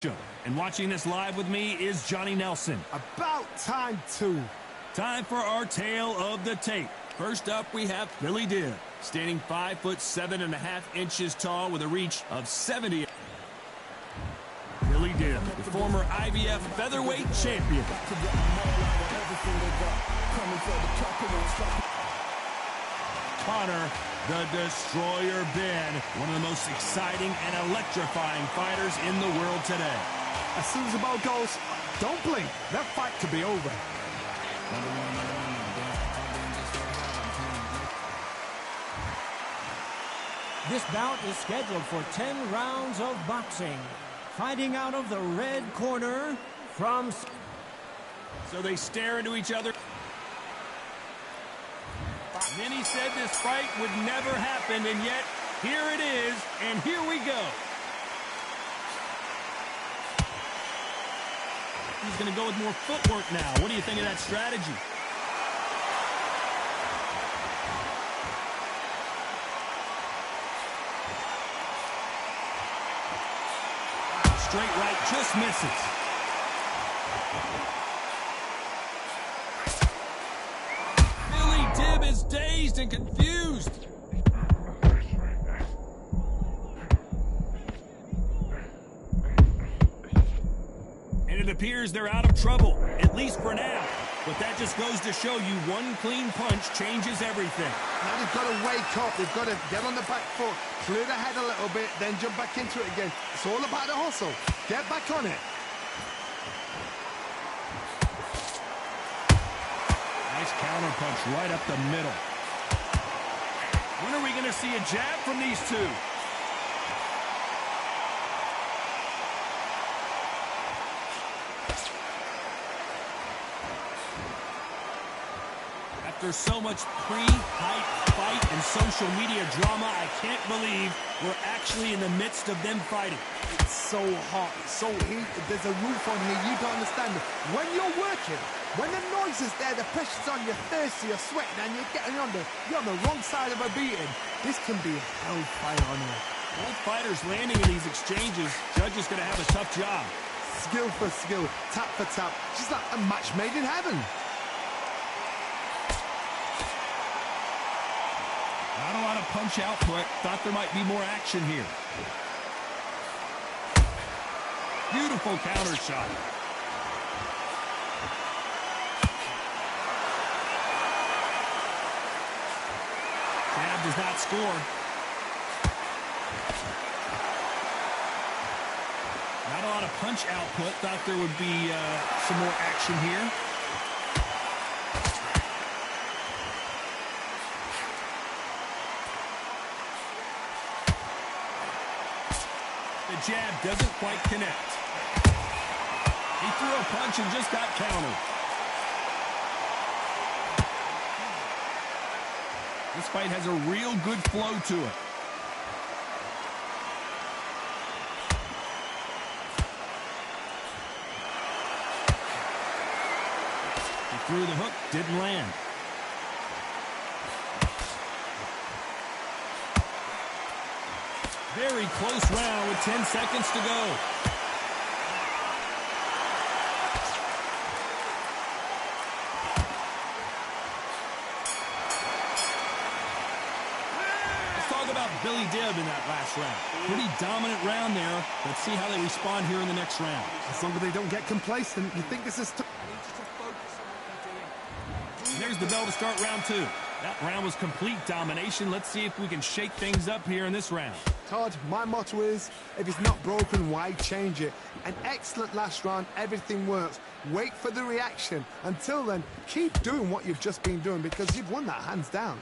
And watching this live with me is Johnny Nelson. About time, too. Time for our tale of the tape. First up, we have Billy Dibb, standing 5'7.5" tall with a reach of 70. Billy Dibb, the former IBF featherweight champion. Conor, the Destroyer Benn, one of the most exciting and electrifying fighters in the world today. As soon as the ball goes, don't blink. That fight could be over. This bout is scheduled for 10 rounds of boxing. Fighting out of the red corner from... So they stare into each other. Many said this fight would never happen, and yet here it is, and here we go. He's going to go with more footwork now. What do you think of that strategy? Straight right, just misses. Billy Dibb is dazed and confused. And it appears they're out of trouble, at least for now. But that just goes to show you one clean punch changes everything. Now they've got to wake up. They've got to get on the back foot, clear the head a little bit, then jump back into it again. It's all about the hustle. Get back on it. Nice counter punch right up the middle. When are we going to see a jab from these two? After so much pre-hype fight and social media drama, I can't believe we're actually in the midst of them fighting. It's so hot, it's so heated. There's a roof on here. You don't understand it. When you're working, when the noise is there, the pressure's on, you're thirsty, you're sweating, and you're you're on the wrong side of a beating. This can be hellfire on here. Both fighters landing in these exchanges. Judge is going to have a tough job. Skill for skill, tap for tap. Just like a match made in heaven. Not a lot of punch output. Thought there might be more action here. Beautiful counter shot. Jab does not score. Not a lot of punch output. Thought there would be some more action here. The jab doesn't quite connect. He threw a punch and just got countered. This fight has a real good flow to it. He threw the hook, didn't land. Very close round with 10 seconds to go. Let's talk about Billy Dibb in that last round. Pretty dominant round there. Let's see how they respond here in the next round. As long as they don't get complacent, you think this is... There's the bell to start round two. That round was complete domination. Let's see if we can shake things up here in this round. Todd, my motto is, if it's not broken, why change it? An excellent last round, everything works. Wait for the reaction. Until then, keep doing what you've just been doing because you've won that hands down.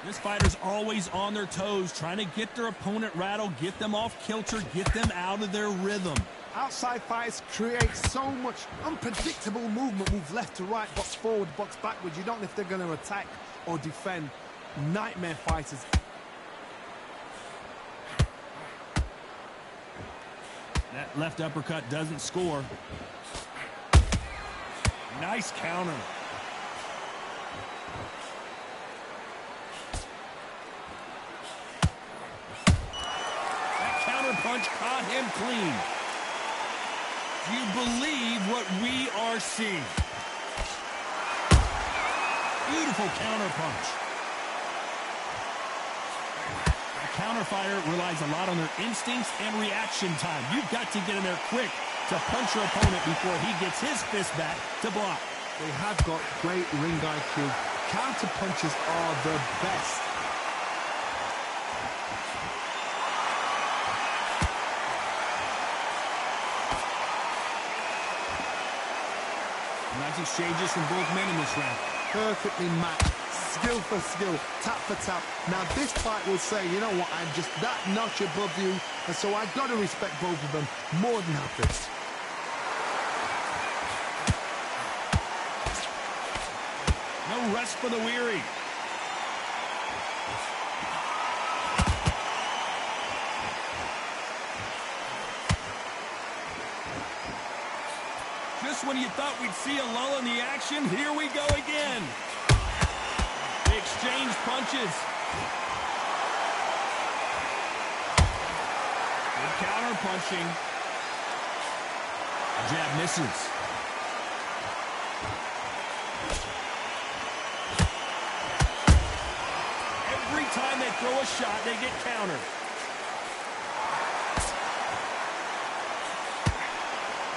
This fighter's always on their toes, trying to get their opponent rattled, get them off kilter, get them out of their rhythm. Outside fights create so much unpredictable movement. Move left to right, box forward, box backwards. You don't know if they're going to attack or defend. Nightmare fighters. That left uppercut doesn't score. Nice counter. punch caught him clean. Do you believe what we are seeing? Beautiful counter punch. A counter fighter relies a lot on their instincts and reaction time. You've got to get in there quick to punch your opponent before he gets his fist back to block. They have got great ring IQ. Counter punches are the best. Nice exchanges from both men in this round. Perfectly matched, skill for skill, tap for tap. Now this fight will say, you know what, I'm just that notch above you, and so I've got to respect both of them more than happy. No rest for the weary. Just when you thought we'd see a lull in the action, here we go again. They exchange punches. Good counter punching. Jab misses. Every time they throw a shot, they get countered.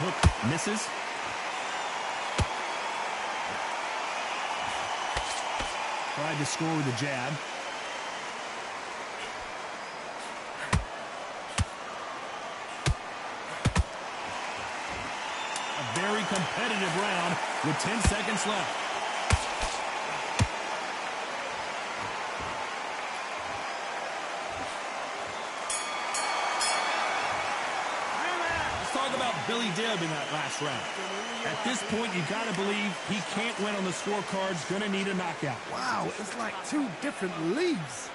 Hook misses. Tried to score with a jab. A very competitive round with 10 seconds left. Let's talk about Billy Dibb in that last round. At this point, you got to believe he can't win on the scorecards. Going to need a knockout. Wow, it's like two different leagues.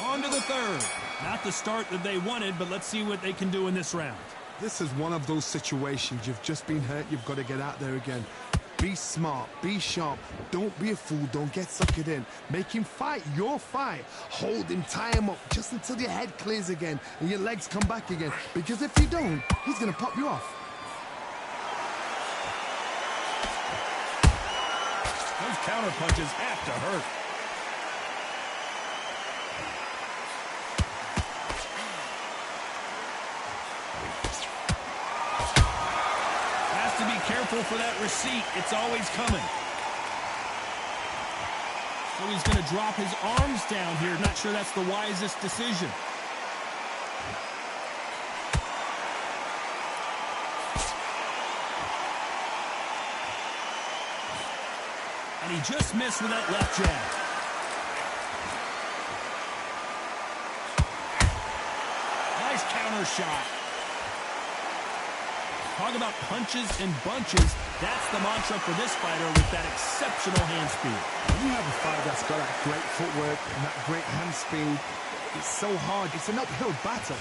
On to the third. Not the start that they wanted, but let's see what they can do in this round. This is one of those situations. You've just been hurt. You've got to get out there again. Be smart. Be sharp. Don't be a fool. Don't get suckered in. Make him fight your fight. Hold him. Tie him up just until your head clears again and your legs come back again. Because if you don't, he's going to pop you off. Those counter punches have to hurt. Has to be careful for that receipt. It's always coming. So he's going to drop his arms down here. Not sure that's the wisest decision. And he just missed with that left jab. Nice counter shot. Talk about punches and bunches. That's the mantra for this fighter with that exceptional hand speed. When you have a fighter that's got that great footwork and that great hand speed, it's so hard. It's an uphill battle.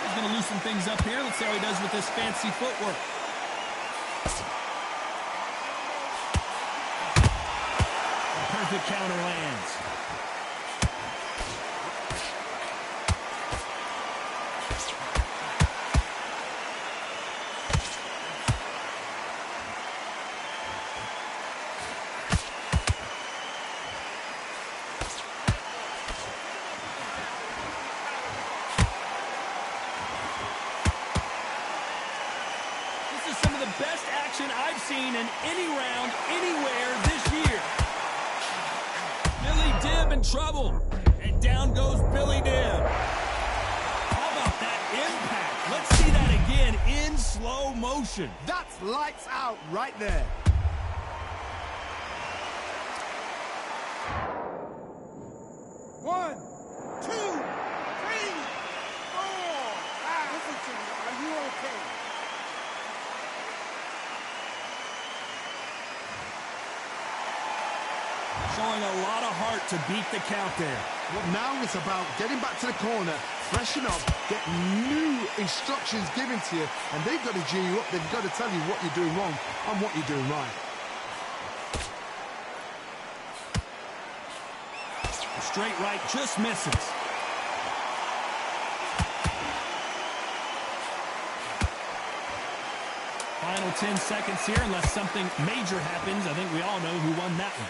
He's going to loosen things up here. Let's see how he does with this fancy footwork. A perfect counter lands. Some of the best action I've seen in any round, anywhere this year. Billy Dibb in trouble. And down goes Billy Dibb. How about that impact? Let's see that again in slow motion. That's lights out right there. One, two, three, four. Listen to me. Are you okay? Showing a lot of heart to beat the count there. Well, now it's about getting back to the corner, freshen up, get new instructions given to you, and they've got to G you up. They've got to tell you what you're doing wrong and what you're doing right. The straight right just misses. Final 10 seconds here, unless something major happens. I think we all know who won that one.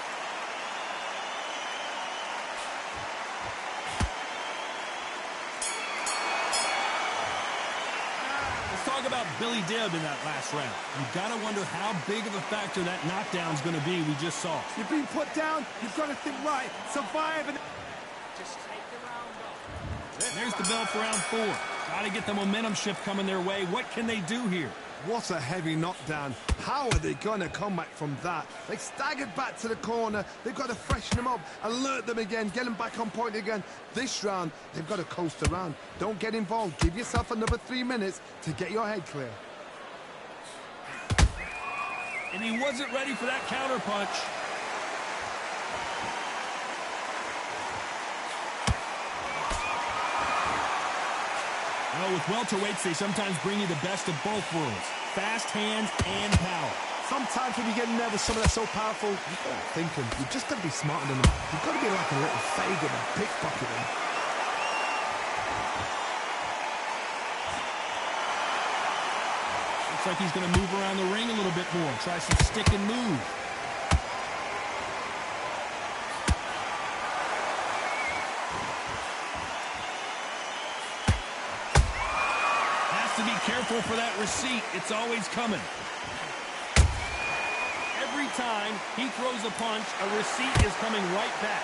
Let's talk about Billy Dibb in that last round. You've got to wonder how big of a factor that knockdown's going to be we just saw. You've been put down, you've got to think right, survive, and Just take the round off. There's the bell for round 4. Got to get the momentum shift coming their way. What can they do here? what a heavy knockdown. How are they going to come back from that? They staggered back to the corner. They've got to freshen them up, alert them again, get them back on point again. This round, they've got to coast around. Don't get involved. Give yourself another 3 minutes to get your head clear. And he wasn't ready for that counter punch. Well, with welterweights, they sometimes bring you the best of both worlds. Fast hands and power. Sometimes when you get in there with someone that's so powerful, you've got to think them. You've just got to be smarter than them. You've got to be like a little faggot and pickpocket them. Looks like he's going to move around the ring a little bit more. Try some stick and move. To be careful for that receipt. It's always coming. Every time he throws a punch, a receipt is coming right back.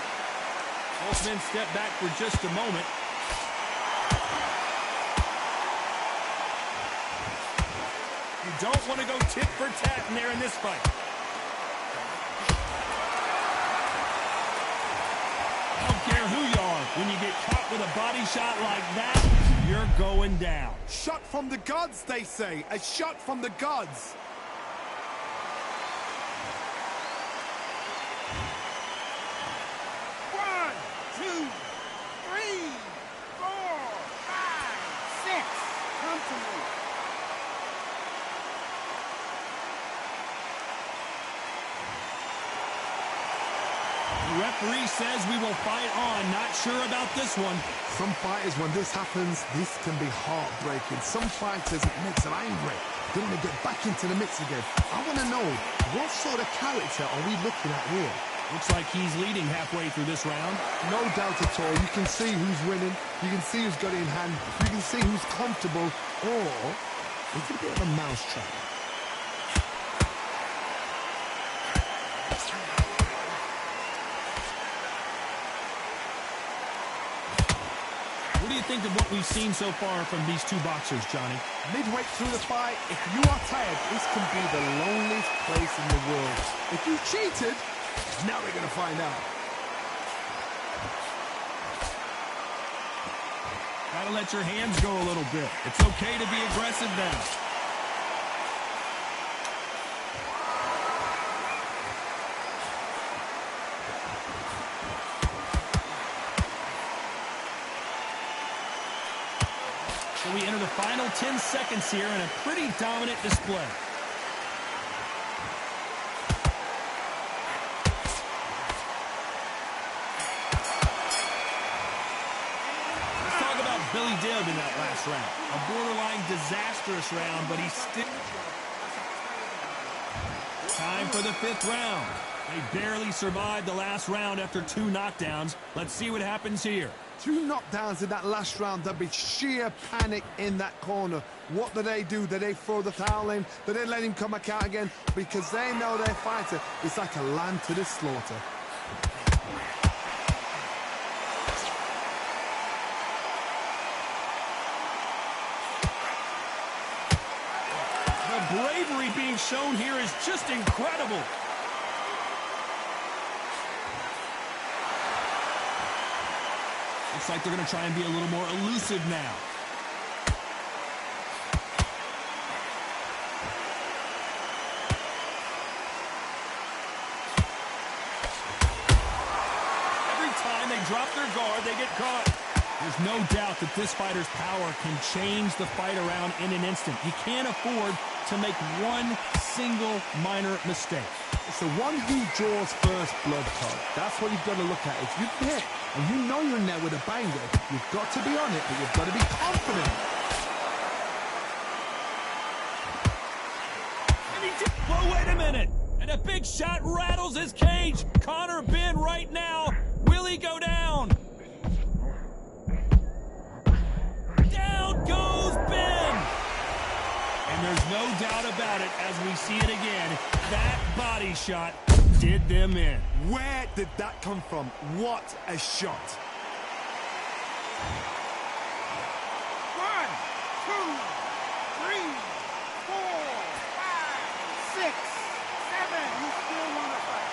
Both men step back for just a moment. You don't want to go tit for tat in there in this fight. I don't care who you are. When you get caught with a body shot like that, you're going down. Shot from the gods, they say. A shot from the gods. One, two, three, four, five, six. Come to me. The referee says we will fight on. Not sure about this one. Some fighters, when this happens, this can be heartbreaking. Some fighters, it makes them angry. They want to get back into the mix again. I want to know, what sort of character are we looking at here? Looks like he's leading halfway through this round. No doubt at all. You can see who's winning. You can see who's got it in hand. You can see who's comfortable. Or it's a bit of a mousetrap. What do you think of what we've seen so far from these two boxers, Johnny? Midway through the fight, if you are tired, this can be the loneliest place in the world. If you cheated, now we're going to find out. Gotta let your hands go a little bit. It's okay to be aggressive now. So we enter the final 10 seconds here in a pretty dominant display. Let's talk about Billy Dibb in that last round. A borderline disastrous round, but he's still... Time for the 5th round. They barely survived the last round after 2 knockdowns. Let's see what happens here. 2 knockdowns in that last round. There'll be sheer panic in that corner. What do? Do they throw the towel in? Do they let him come back out again? Because they know their fighter is like a lamb to the slaughter. The bravery being shown here is just incredible. Looks like they're going to try and be a little more elusive now. Every time they drop their guard, they get caught. There's no doubt that this fighter's power can change the fight around in an instant. He can't afford to make one single minor mistake. It's the one who draws first blood, Todd. That's what you've got to look at. If you hit and you know you're in there with a banger, you've got to be on it, but you've got to be confident. Whoa, wait a minute. And a big shot rattles his cage. Conor Benn right now. Will he go down? Down goes Benn. And there's no doubt about it as we see it again. That body shot did them in. Where did that come from? What a shot. 1, 2, 3, 4, 5, 6, 7. You still want to fight.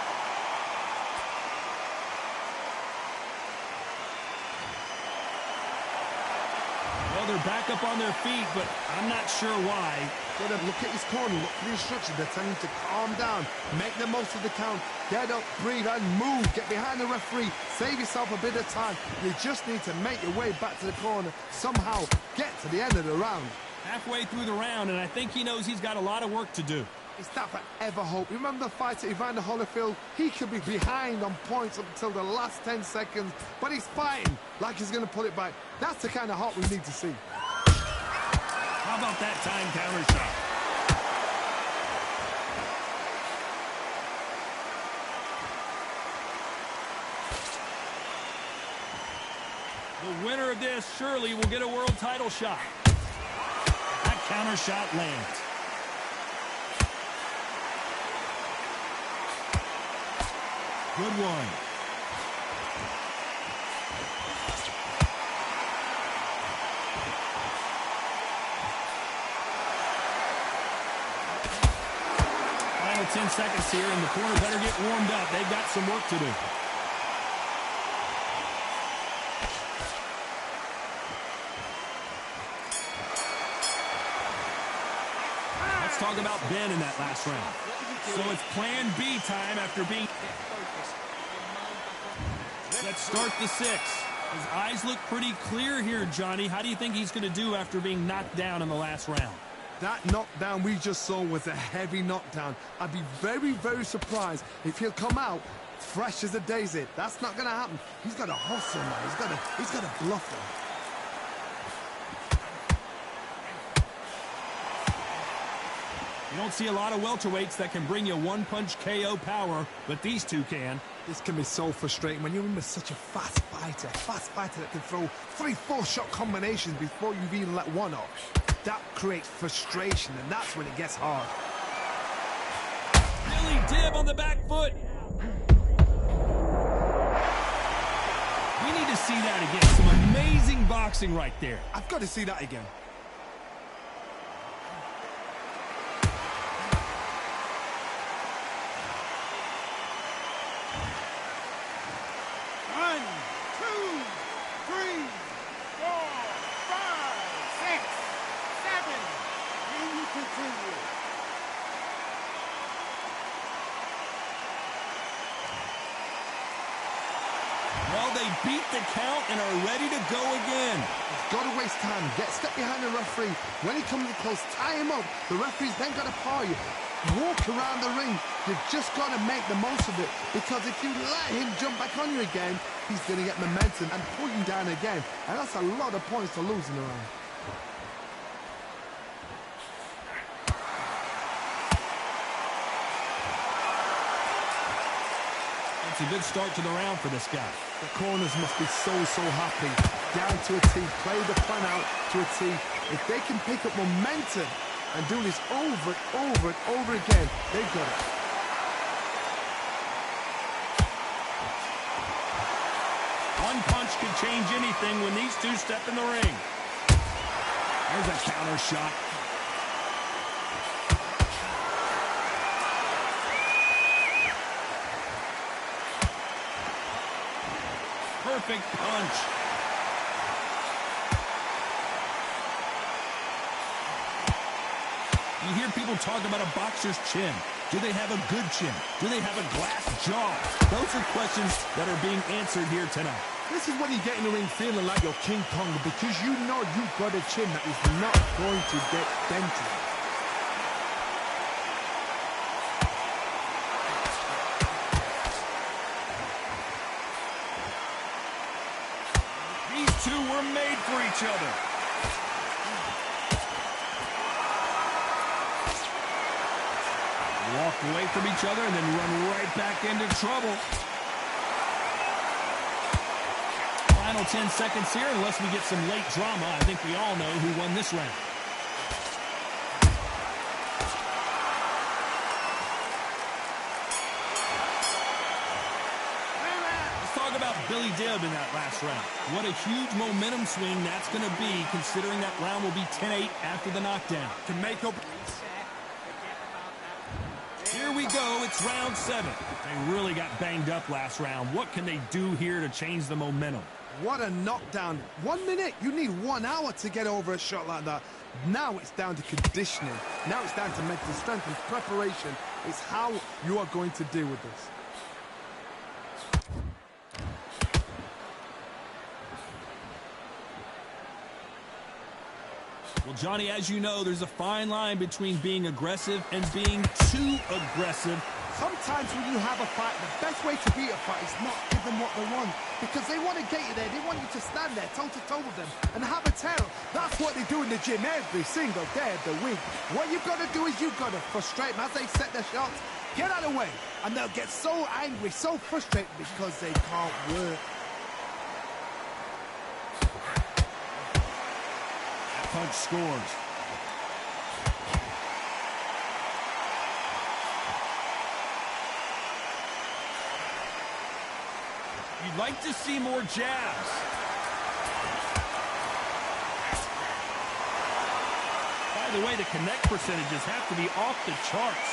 Well, they're back up on their feet, but I'm not sure why. Got to look at his corner, look for the instructions. They're telling him to calm down, make the most of the count, get up, breathe, and move. Get behind the referee, save yourself a bit of time. You just need to make your way back to the corner, somehow get to the end of the round. Halfway through the round, and I think he knows he's got a lot of work to do. Is that forever hope? Remember the fight at Evander Holyfield? He could be behind on points up until the last 10 seconds, but he's fighting like he's going to pull it back. That's the kind of hope we need to see. How about that time counter shot? The winner of this surely will get a world title shot. That counter shot lands. Good one. Final 10 seconds here, and the corner better get warmed up. They've got some work to do. Let's talk about Benn in that last round. So it's plan B time after being... Let's start the 6. His eyes look pretty clear here, Johnny. How do you think he's going to do after being knocked down in the last round? That knockdown we just saw was a heavy knockdown. I'd be very, very surprised if he'll come out fresh as a daisy. That's not going to happen. He's got to hustle now. He's got to bluff him. You don't see a lot of welterweights that can bring you one-punch KO power, but these two can. This can be so frustrating when you're in with such a fast fighter that can throw 3-4 shot combinations before you've even let one off. That creates frustration, and that's when it gets hard. Billy Dib on the back foot. We need to see that again. Some amazing boxing right there. I've got to see that again. Well, they beat the count and are ready to go again. He's got to waste time. Get step behind the referee. When he comes close, tie him up. The referee's then got to paw you. Walk around the ring. You've just got to make the most of it. Because if you let him jump back on you again, he's going to get momentum and pull you down again. And that's a lot of points to lose in the round. It's a good start to the round for this guy. The corners must be so happy. Down to a T, play the plan out to a T. If they can pick up momentum and do this over and over and over again, they've got it. One punch can change anything when these two step in the ring. There's a counter shot. Perfect punch. You hear people talk about a boxer's chin. Do they have a good chin? Do they have a glass jaw? Those are questions that are being answered here tonight. This is when you get in the ring feeling like you're King Kong, because you know you've got a chin that is not going to get dented. These two were made for each other. Walk away from each other and then run right back into trouble. Final 10 seconds here, unless we get some late drama. I think we all know who won this round. Let's talk about Billy Dibb in that last round. What a huge momentum swing that's going to be, considering that round will be 10-8 after the knockdown. To make up... Here we go, it's round 7. They really got banged up last round. What can they do here to change the momentum? What a knockdown. 1 minute, you need 1 hour to get over a shot like that. Now it's down to conditioning. Now it's down to mental strength and preparation. It's how you are going to deal with this. Well, Johnny, as you know, there's a fine line between being aggressive and being too aggressive. Sometimes when you have a fight, the best way to beat a fight is not give them what they want. Because they want to get you there. They want you to stand there toe-to-toe with them and have a tail. That's what they do in the gym every single day of the week. What you've got to do is you've got to frustrate them as they set their shots. Get out of the way. And they'll get so angry, so frustrated because they can't work. Punch scores. You'd like to see more jabs. By the way, the connect percentages have to be off the charts.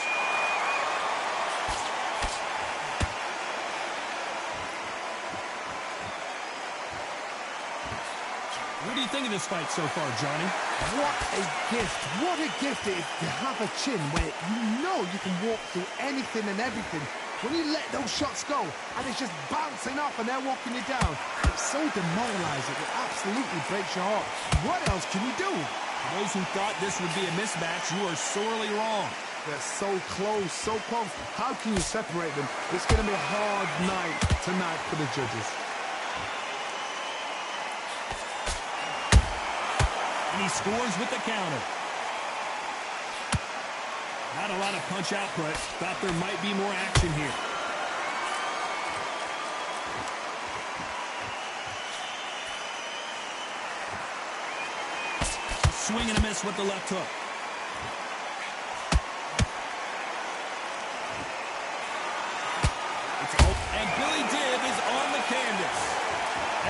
What do you think of this fight so far, Johnny? What a gift. What a gift it is to have a chin where you know you can walk through anything and everything. When you let those shots go and it's just bouncing off and they're walking you down, it's so demoralizing. It absolutely breaks your heart. What else can you do? For those who thought this would be a mismatch, you are sorely wrong. They're so close, so close. How can you separate them? It's going to be a hard night tonight for the judges. And he scores with the counter. Not a lot of punch output. Thought there might be more action here. Swing and a miss with the left hook. And Billy Dibb is on the canvas.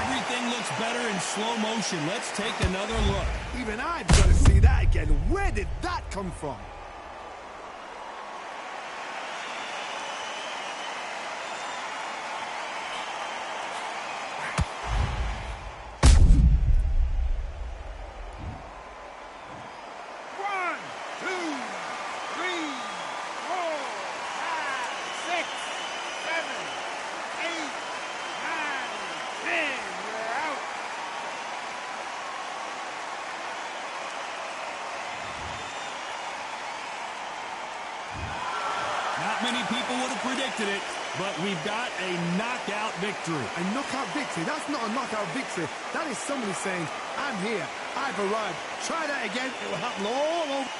Everything looks better in slow motion. Let's take another look. Even I've got to see that again. Where did that come from? Many people would have predicted it, but we've got a knockout victory. A knockout victory? That's not a knockout victory. That is somebody saying, I'm here, I've arrived. Try that again, it will happen all over.